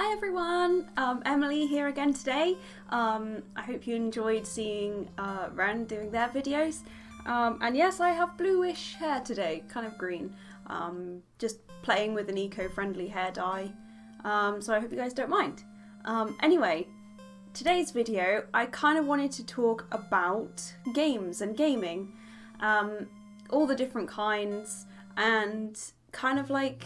Hi everyone, Emily here again today. I hope you enjoyed seeing Ren doing their videos. And yes, I have bluish hair today, kind of green. Just playing with an eco-friendly hair dye. So I hope you guys don't mind. Anyway, today's video, I kind of wanted to talk about games and gaming. All the different kinds and kind of like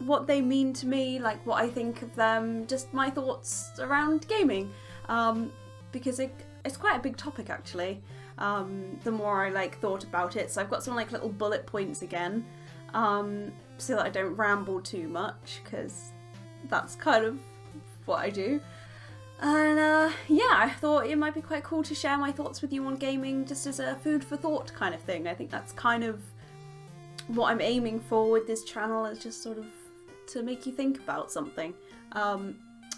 what they mean to me, like what I think of them, just my thoughts around gaming, because it's quite a big topic actually, the more I thought about it. So I've got some little bullet points again, so that I don't ramble too much, because that's kind of what I do. And yeah, I thought it might be quite cool to share my thoughts with you on gaming, just as a food for thought kind of thing. I think that's kind of what I'm aiming for with this channel, is just sort of to make you think about something.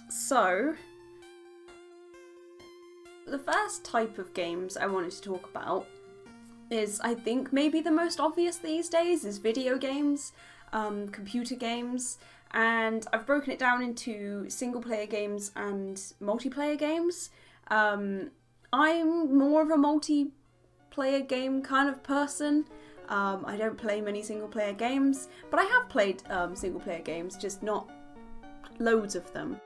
So the first type of games I wanted to talk about is, I think maybe the most obvious these days, is video games, computer games, and I've broken it down into single player games and multiplayer games. I'm more of a multiplayer game kind of person. I don't play many single player games, but I have played single player games, just not loads of them.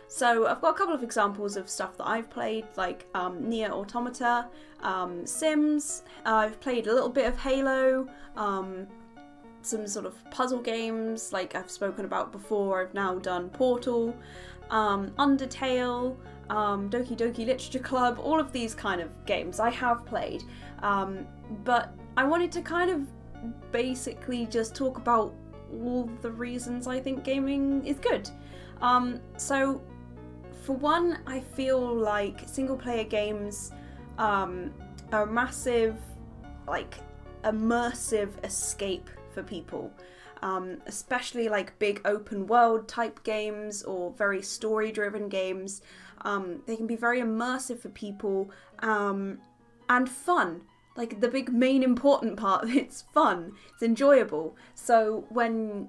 So I've got a couple of examples of stuff that I've played, like Nier Automata, Sims. I've played a little bit of Halo, some sort of puzzle games like I've spoken about before. I've now done Portal, Undertale, Doki Doki Literature Club, all of these kind of games I have played. But I wanted to kind of basically just talk about all the reasons I think gaming is good. So for one, I feel like single player games are a massive, immersive escape for people. Especially big open world type games or very story driven games. They can be very immersive for people, and fun. The big main important part, it's fun, it's enjoyable. So when,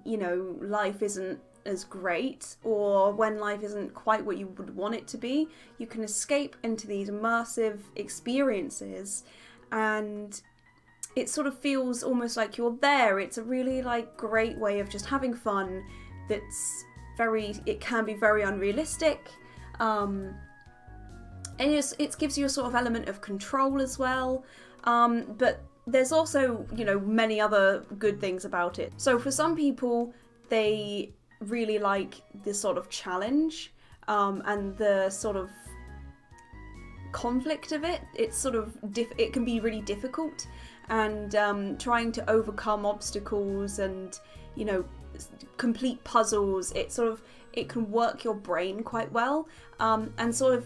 life isn't as great, or when life isn't quite what you would want it to be, you can escape into these immersive experiences, and it sort of feels almost like you're there. It's a really great way of just having fun. It can be very unrealistic, and it gives you a sort of element of control as well. But there's also, many other good things about it. So for some people, they really like this sort of challenge, and the sort of conflict of it. It's sort of it can be really difficult, and trying to overcome obstacles and complete puzzles. It can work your brain quite well, and sort of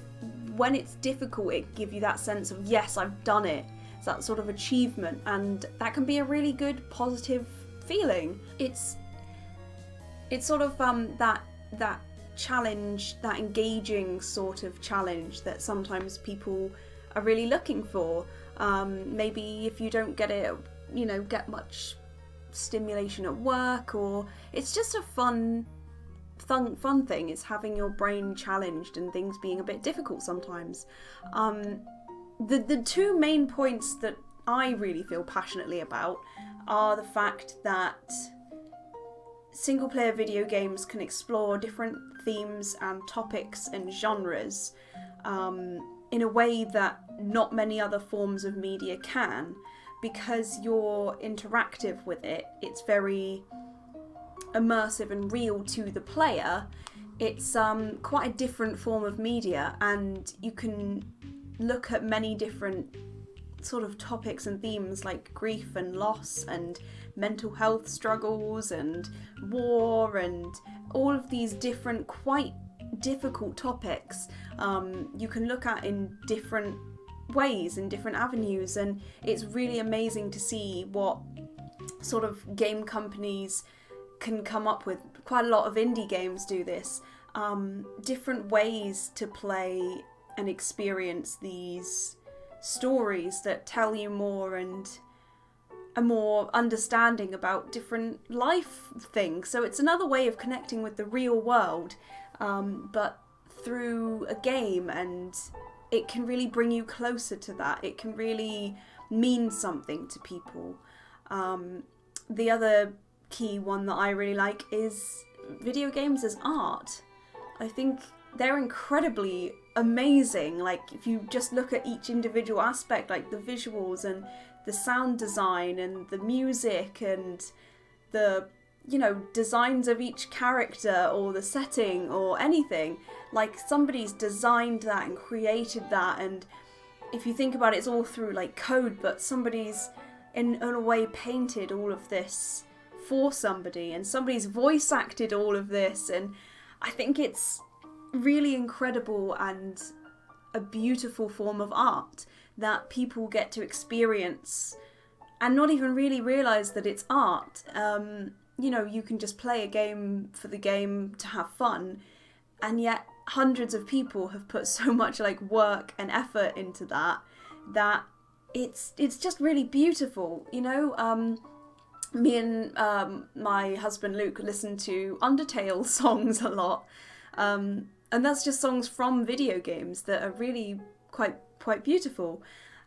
when it's difficult, it gives you that sense of, yes, I've done it. It's that sort of achievement, and that can be a really good positive feeling. It's sort of that challenge, that engaging sort of challenge that sometimes people are really looking for. Maybe if you don't get it, get much stimulation at work, or it's just a fun thing. It's having your brain challenged and things being a bit difficult sometimes. The two main points that I really feel passionately about are the fact that single player video games can explore different themes and topics and genres in a way that not many other forms of media can, because you're interactive with it. It's very immersive and real to the player. It's quite a different form of media, and you can look at many different sort of topics and themes like grief and loss and mental health struggles and war and all of these different quite difficult topics. You can look at in different ways, in different avenues, and it's really amazing to see what sort of game companies can come up with. Quite a lot of indie games do this, different ways to play and experience these stories that tell you more and a more understanding about different life things. So it's another way of connecting with the real world, but through a game, and it can really bring you closer to that. It can really mean something to people. The other key one that I really like is video games as art. I think they're incredibly amazing. Like, if you just look at each individual aspect, like the visuals and the sound design and the music and the, you know, designs of each character or the setting or anything, like somebody's designed that and created that. And if you think about it, it's all through like code, but somebody's in a way painted all of this for somebody, and somebody's voice acted all of this. And I think it's really incredible and a beautiful form of art that people get to experience and not even really realise that it's art. You know, you can just play a game for the game to have fun, and yet hundreds of people have put so much like work and effort into that it's just really beautiful, you know. Me and my husband Luke listen to Undertale songs a lot, and that's just songs from video games that are really quite beautiful.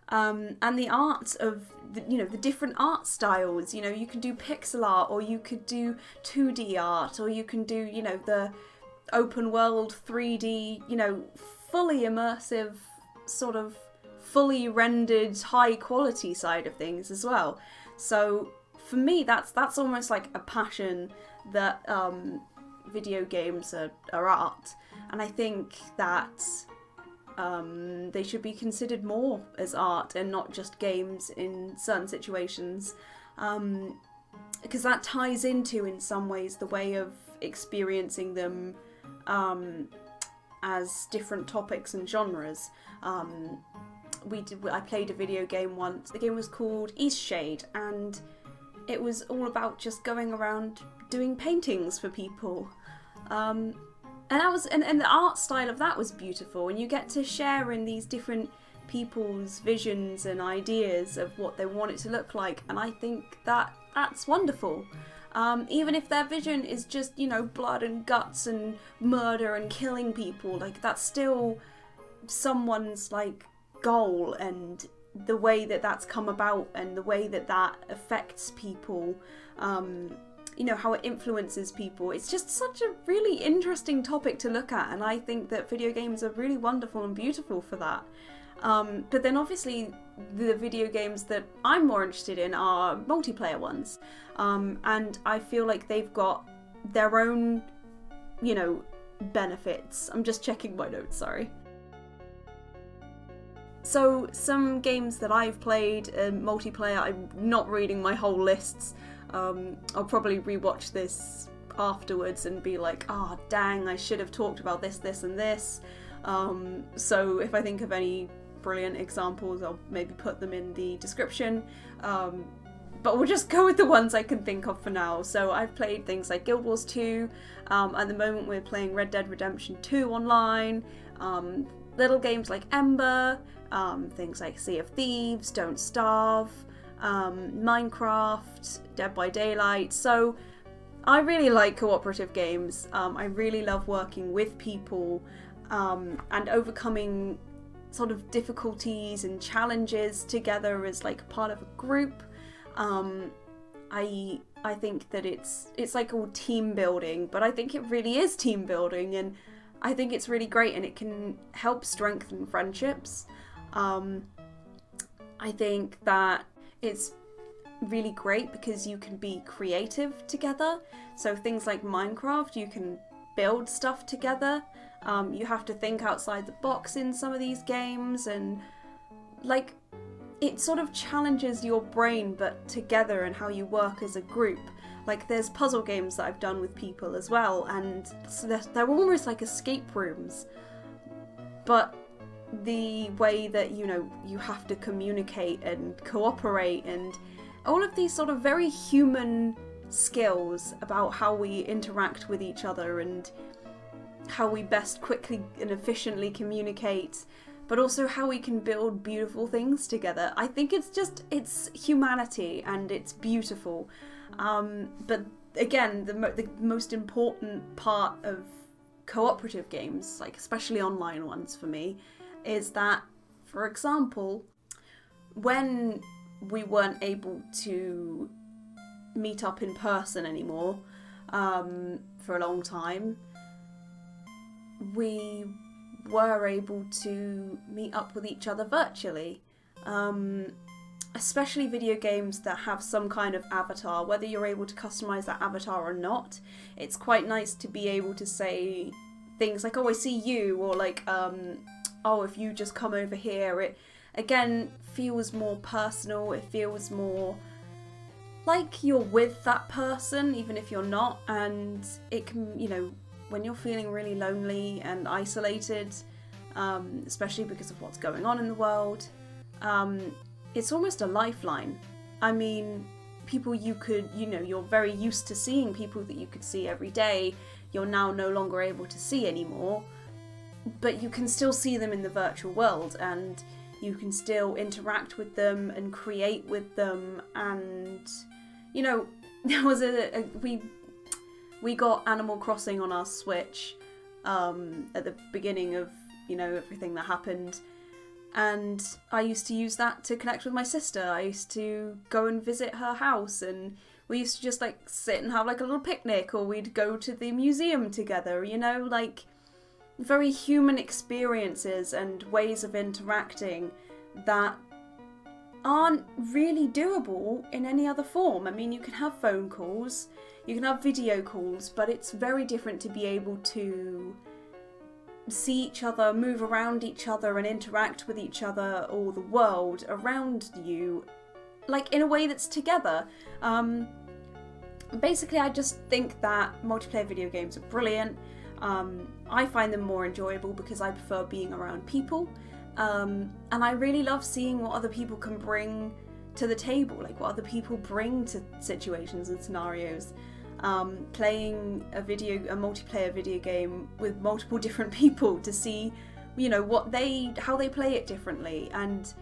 And the art of the different art styles. You know, you can do pixel art, or you could do 2D art, or you can do the open world 3D, fully immersive, sort of fully rendered high quality side of things as well. So for me, that's almost like a passion that video games are art, and I think that they should be considered more as art and not just games in certain situations, because that ties into, in some ways, the way of experiencing them as different topics and genres. I played a video game once. The game was called Eastshade, and it was all about just going around doing paintings for people. And the art style of that was beautiful, and you get to share in these different people's visions and ideas of what they want it to look like, and I think that's wonderful. Even if their vision is just, blood and guts and murder and killing people, like, that's still someone's, like, goal, and the way that that's come about and the way that affects people, how it influences people. It's just such a really interesting topic to look at, and I think that video games are really wonderful and beautiful for that. But then obviously the video games that I'm more interested in are multiplayer ones, and I feel like they've got their own, benefits. I'm just checking my notes, sorry. So some games that I've played multiplayer, I'm not reading my whole lists. I'll probably rewatch this afterwards and be like, dang, I should have talked about this, this and this. So if I think of any brilliant examples, I'll maybe put them in the description. But we'll just go with the ones I can think of for now. So I've played things like Guild Wars 2. At the moment we're playing Red Dead Redemption 2 online. Little games like Ember. Things like Sea of Thieves, Don't Starve, Minecraft, Dead by Daylight. So I really like cooperative games. I really love working with people and overcoming sort of difficulties and challenges together as like part of a group. I think that it's like all team building, but I think it really is team building, and I think it's really great, and it can help strengthen friendships. I think that it's really great because you can be creative together. So things like Minecraft, you can build stuff together. You have to think outside the box in some of these games, and like it sort of challenges your brain, but together, and how you work as a group. Like there's puzzle games that I've done with people as well, and so they're almost like escape rooms, but the way that you have to communicate and cooperate, and all of these sort of very human skills about how we interact with each other and how we best quickly and efficiently communicate. but also how we can build beautiful things together. I think it's humanity and it's beautiful. But again, the most important part of cooperative games, like especially online ones for me, is that, for example, when we weren't able to meet up in person anymore for a long time, we were able to meet up with each other virtually. Especially video games that have some kind of avatar, whether you're able to customize that avatar or not. It's quite nice to be able to say things like, oh, I see you, or like, oh, if you just come over here. It, again, feels more personal. It feels more like you're with that person, even if you're not. And it can, you know, when you're feeling really lonely and isolated, especially because of what's going on in the world, it's almost a lifeline. I mean, people you could, you know, you're very used to seeing people that you could see every day, you're now no longer able to see anymore, but you can still see them in the virtual world, and you can still interact with them and create with them. And, you know, there was we got Animal Crossing on our Switch at the beginning of, you know, everything that happened. And I used to use that to connect with my sister. I used to go and visit her house, and we used to just like sit and have like a little picnic, or we'd go to the museum together, you know, like very human experiences and ways of interacting that aren't really doable in any other form. I mean, you can have phone calls, you can have video calls, but it's very different to be able to see each other, move around each other and interact with each other or the world around you, like in a way that's together. Basically, I just think that multiplayer video games are brilliant. I find them more enjoyable because I prefer being around people. And I really love seeing what other people can bring to the table, like what other people bring to situations and scenarios. Playing a multiplayer video game with multiple different people to see, you know, how they play it differently, and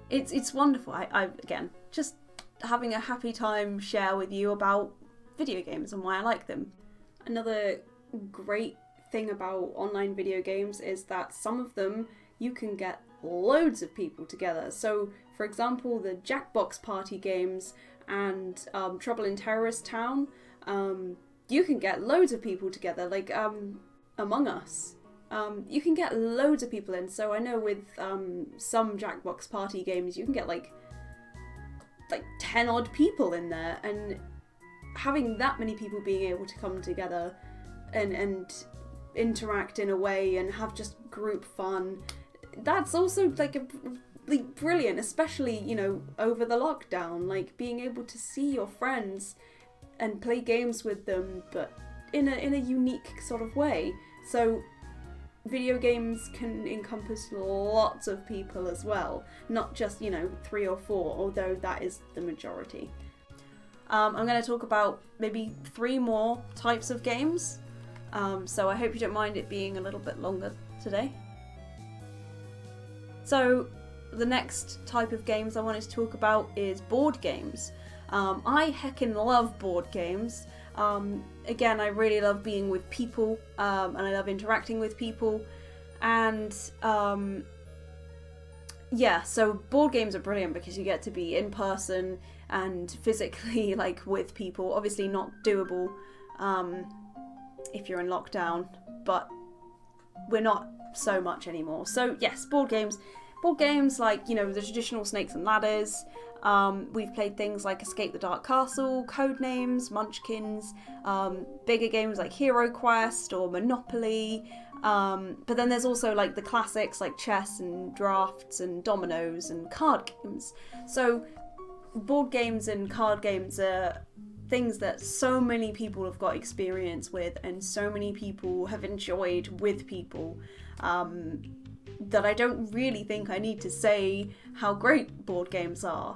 it's wonderful. I again, just having a happy time share with you about video games and why I like them. Another great thing about online video games is that some of them you can get loads of people together. So, for example, the Jackbox Party games and Trouble in Terrorist Town. You can get loads of people together, like Among Us. You can get loads of people in. So I know with some Jackbox Party games, you can get like 10 odd people in there, and having that many people being able to come together and interact in a way and have just group fun, that's also like brilliant, especially, you know, over the lockdown, like being able to see your friends and play games with them, but in a unique sort of way. So video games can encompass lots of people as well, not just, you know, 3 or 4, although that is the majority. I'm going to talk about maybe 3 more types of games, so I hope you don't mind it being a little bit longer today. So the next type of games I wanted to talk about is board games. I heckin' love board games. Again, I really love being with people, and I love interacting with people. And yeah, so board games are brilliant because you get to be in person and physically like with people. Obviously not doable if you're in lockdown, but we're not so much anymore. So yes, board games. Board games like, you know, the traditional Snakes and Ladders. We've played things like Escape the Dark Castle, Codenames, Munchkins, bigger games like Hero Quest or Monopoly. But then there's also like the classics like chess and drafts and dominoes and card games. So board games and card games are things that so many people have got experience with and so many people have enjoyed with people, that I don't really think I need to say how great board games are,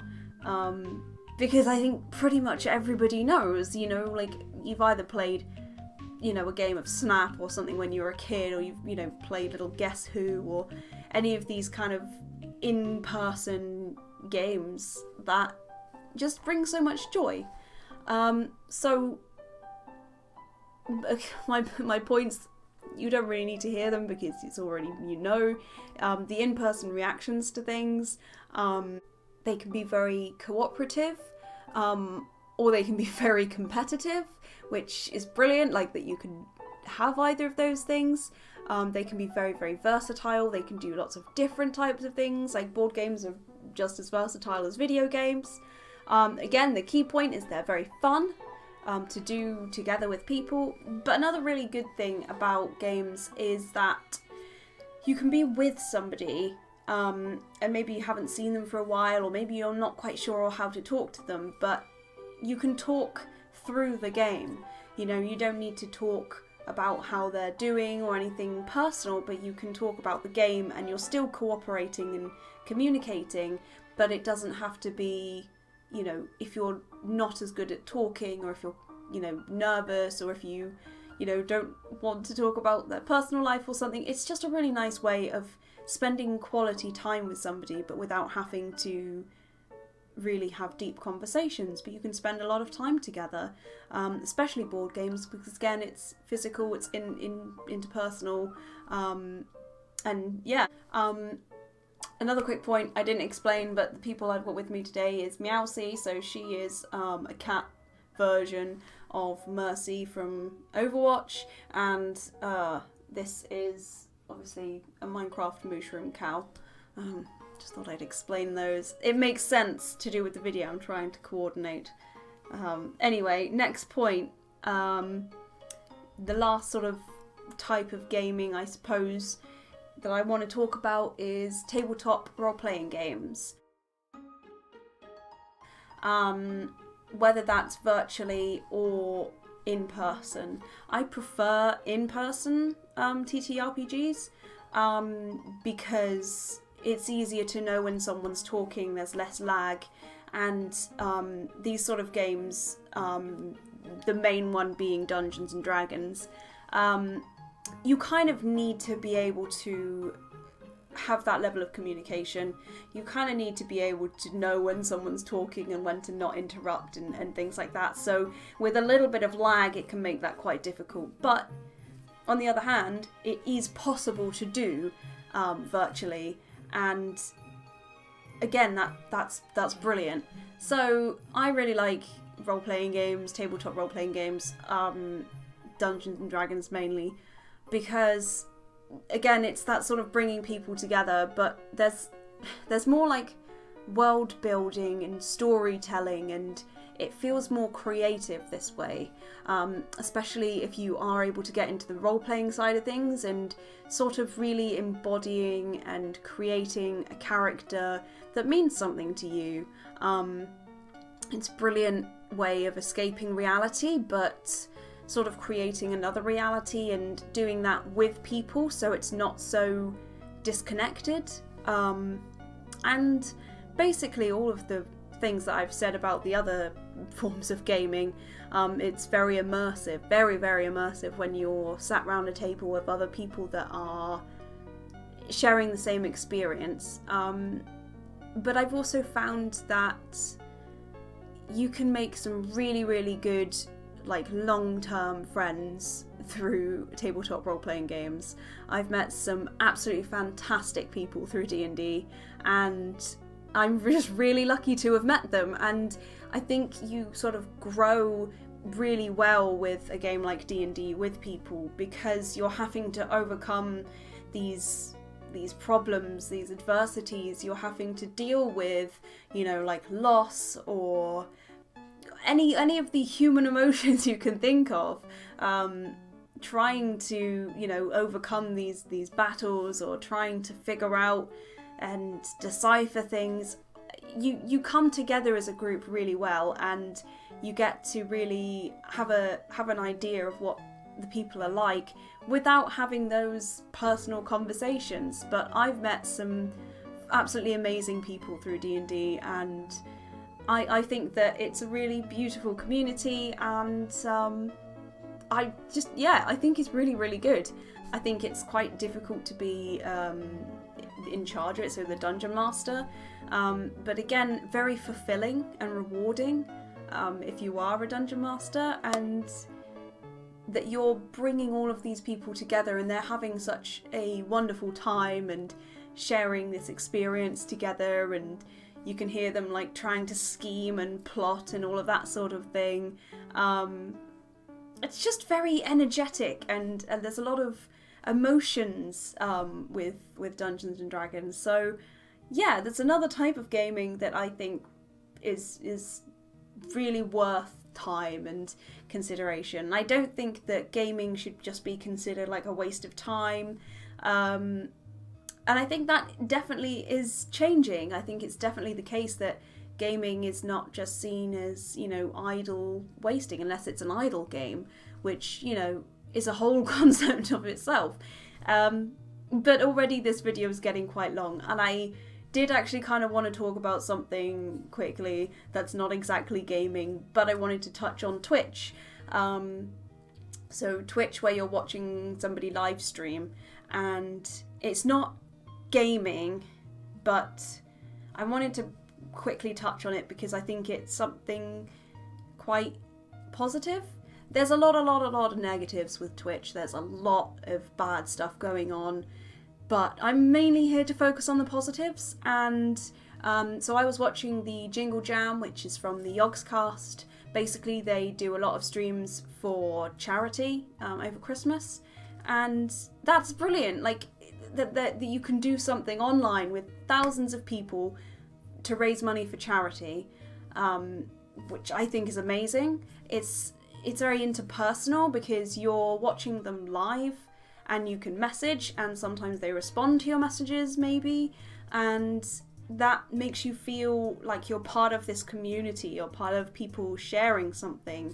because I think pretty much everybody knows, you know, like you've either played you know, a game of Snap or something when you were a kid, or you've, you know, played little Guess Who, or any of these kind of in-person games that just bring so much joy. So my points, you don't really need to hear them because it's already, you know, the in-person reactions to things, they can be very cooperative, or they can be very competitive, which is brilliant, like that you can have either of those things. They can be very, very versatile. They can do lots of different types of things, like board games are just as versatile as video games. Again, the key point is they're very fun to do together with people. But another really good thing about games is that you can be with somebody, and maybe you haven't seen them for a while, or maybe you're not quite sure how to talk to them, but you can talk through the game. You know, you don't need to talk about how they're doing or anything personal, but you can talk about the game and you're still cooperating and communicating, but it doesn't have to be, you know, if you're not as good at talking, or if you're, you know, nervous, or if you know, don't want to talk about their personal life or something. It's just a really nice way of spending quality time with somebody, but without having to really have deep conversations. But you can spend a lot of time together, especially board games, because again, it's physical, it's interpersonal, and yeah. Another quick point I didn't explain, but the people I've got with me today is Meowsy. So she is a cat version of Mercy from Overwatch, and this is obviously a Minecraft mushroom cow. Just thought I'd explain those. It makes sense to do with the video I'm trying to coordinate. Anyway, next point. The last sort of type of gaming, I suppose, that I want to talk about is tabletop role-playing games. Whether that's virtually or in person. I prefer in-person TTRPGs because it's easier to know when someone's talking, there's less lag, and these sort of games, the main one being Dungeons and Dragons, you kind of need to be able to have that level of communication. You kind of need to be able to know when someone's talking and when to not interrupt and things like that. So with a little bit of lag, it can make that quite difficult. But on the other hand, it is possible to do virtually, and again, that's brilliant. So I really like role-playing games, tabletop role-playing games, Dungeons and Dragons mainly, because again, it's that sort of bringing people together, but there's more like world building and storytelling, and it feels more creative this way, especially if you are able to get into the role-playing side of things and sort of really embodying and creating a character that means something to you. It's a brilliant way of escaping reality, but sort of creating another reality and doing that with people, so it's not so disconnected. And basically all of the things that I've said about the other forms of gaming, it's very immersive, very, very immersive when you're sat around a table with other people that are sharing the same experience. But I've also found that you can make some really, really good, like, long-term friends through tabletop role-playing games. I've met some absolutely fantastic people through D&D, and I'm just really lucky to have met them. And I think you sort of grow really well with a game like D&D with people, because you're having to overcome these problems, these adversities. You're having to deal with, you know, like loss or any of the human emotions you can think of, trying to, you know, overcome these battles, or trying to figure out and decipher things. You come together as a group really well, and you get to really have an idea of what the people are like without having those personal conversations. But I've met some absolutely amazing people through D&D, and I think that it's a really beautiful community, and I think it's really, really good. I think it's quite difficult to be in charge of it, so the Dungeon Master. But again, very fulfilling and rewarding if you are a Dungeon Master, and that you're bringing all of these people together and they're having such a wonderful time and sharing this experience together, and you can hear them like trying to scheme and plot and all of that sort of thing. It's just very energetic, and there's a lot of emotions with Dungeons and Dragons. So yeah, that's another type of gaming that I think is really worth time and consideration. I don't think that gaming should just be considered like a waste of time. And I think that definitely is changing. I think it's definitely the case that gaming is not just seen as, you know, idle wasting, unless it's an idle game, which, you know, is a whole concept of itself. But already this video is getting quite long, and I did actually kind of want to talk about something quickly that's not exactly gaming, but I wanted to touch on Twitch. So Twitch, where you're watching somebody live stream, and it's not gaming, but I wanted to quickly touch on it because I think it's something quite positive. There's a lot of negatives with Twitch. There's a lot of bad stuff going on, but I'm mainly here to focus on the positives. And so I was watching the Jingle Jam, which is from the Yogscast. Basically, they do a lot of streams for charity over Christmas, and that's brilliant. Like that you can do something online with thousands of people to raise money for charity, which I think is amazing. It's very interpersonal because you're watching them live, and you can message, and sometimes they respond to your messages maybe, and that makes you feel like you're part of this community, you're part of people sharing something.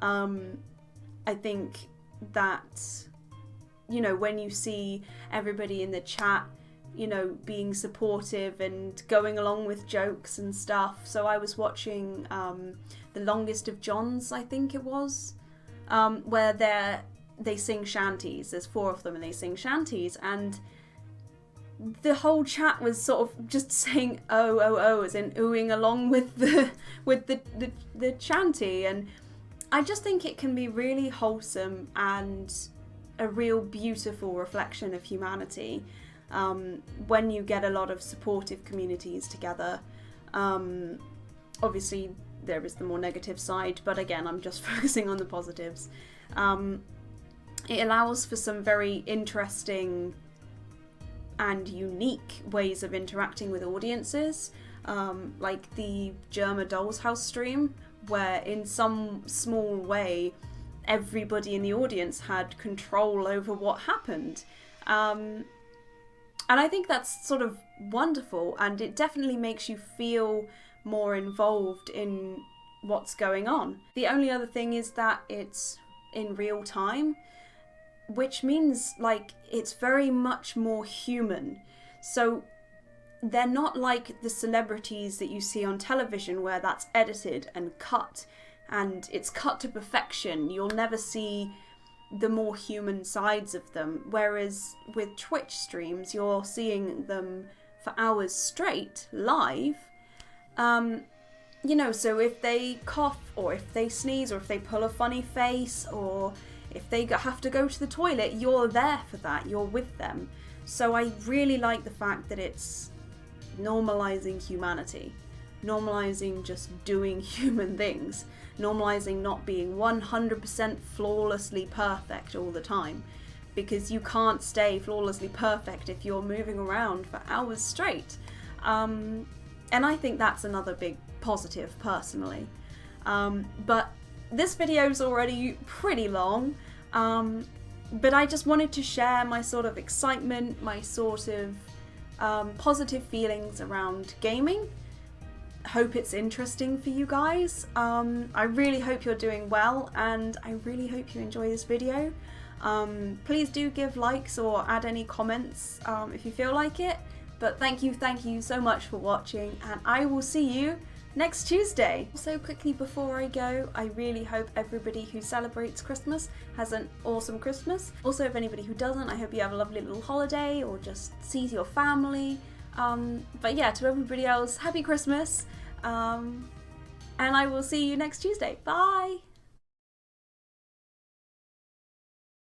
I think that, you know, when you see everybody in the chat, you know, being supportive and going along with jokes and stuff. So I was watching The Longest of Johns, I think it was, where they sing shanties. There's 4 of them and they sing shanties, and the whole chat was sort of just saying oh, as in oohing along with the chanty. And I just think it can be really wholesome and a real beautiful reflection of humanity when you get a lot of supportive communities together. Obviously there is the more negative side, but again, I'm just focusing on the positives. It allows for some very interesting and unique ways of interacting with audiences, like the Germa Dolls House stream, where in some small way everybody in the audience had control over what happened. And I think that's sort of wonderful, and it definitely makes you feel more involved in what's going on. The only other thing is that it's in real time, which means like it's very much more human. So they're not like the celebrities that you see on television where that's edited and cut, and it's cut to perfection. You'll never see the more human sides of them, whereas with Twitch streams you're seeing them for hours straight live. You know, so if they cough, or if they sneeze, or if they pull a funny face, or if they have to go to the toilet, you're there for that, you're with them. So I really like the fact that it's normalizing humanity, normalizing just doing human things, normalizing not being 100% flawlessly perfect all the time, because you can't stay flawlessly perfect if you're moving around for hours straight. And I think that's another big positive personally. But this video is already pretty long, but I just wanted to share my sort of excitement, my sort of positive feelings around gaming. Hope it's interesting for you guys. I really hope you're doing well, and I really hope you enjoy this video. Please do give likes or add any comments if you feel like it. But thank you so much for watching, and I will see you next Tuesday. So quickly before I go, I really hope everybody who celebrates Christmas has an awesome Christmas. Also, if anybody who doesn't, I hope you have a lovely little holiday or just sees your family. But yeah, to everybody else, happy Christmas. And I will see you next Tuesday. Bye!